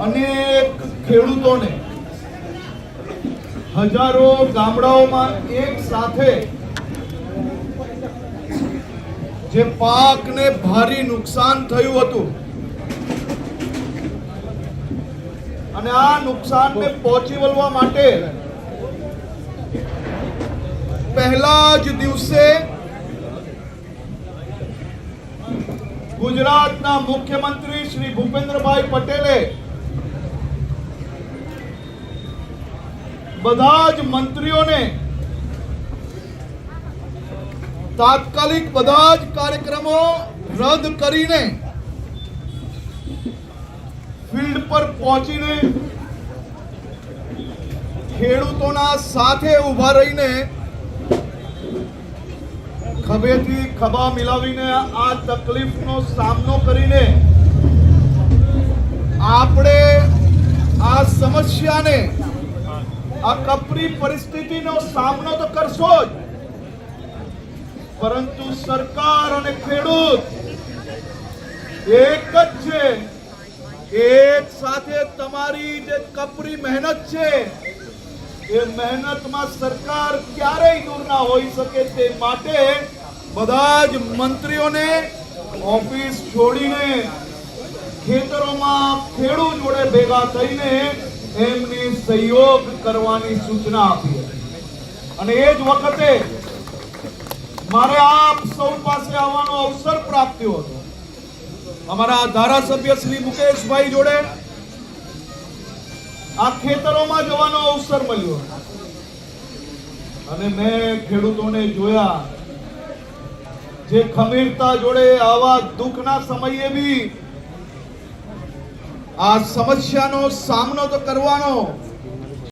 અનેક ખેડૂતોને હજારો ગામડાઓમાં એક સાથે જે પાકને ભારે નુકસાન થયું હતું અને આ નુકસાનને પહોંચી વળવા માટે પહેલા જ દિવસે ગુજરાતના મુખ્યમંત્રી શ્રી ભૂપેન્દ્રભાઈ પટેલે બધા જ મંત્રીઓને તાત્કાલિક બધા જ કાર્યક્રમો રદ કરીને ફિલ્ડ પર પહોંચીને ખેડૂતોના સાથે ઊભા રહીને ખભેથી ખભા મિલાવીને આ તકલીફનો સામનો કરીને આપણે આ સમસ્યાને આ કપરી પરિસ્થિતિનો સામનો તો કરશો જ, પરંતુ સરકાર અને ખેડૂત એક જ છે. એક સાથે તમારી જે કપરી મહેનત છે એ મહેનતમાં સરકાર ક્યારેય દૂર ના હોઈ શકે. તે માટે બધા જ મંત્રીઓને ઓફિસ છોડીને ખેતરોમાં ખેડૂત જોડે ભેગા થઈને એમની સહયોગ કરવાની સૂચના આપી અને એ જ વખતે મારે આપ સૌ પાસે આવવાનો અવસર પ્રાપ્ત થયો હતો. અમારા ધારાસભ્ય શ્રી મુકેશભાઈ જોડે આ ખેતરોમાં જવાનો અવસર મળ્યો અને મેં ખેડૂતોને જોયા જે ખમીરતા જોડે આવા દુઃખના સમયે બી આ સમસ્યાનો સામનો તો કરવાનો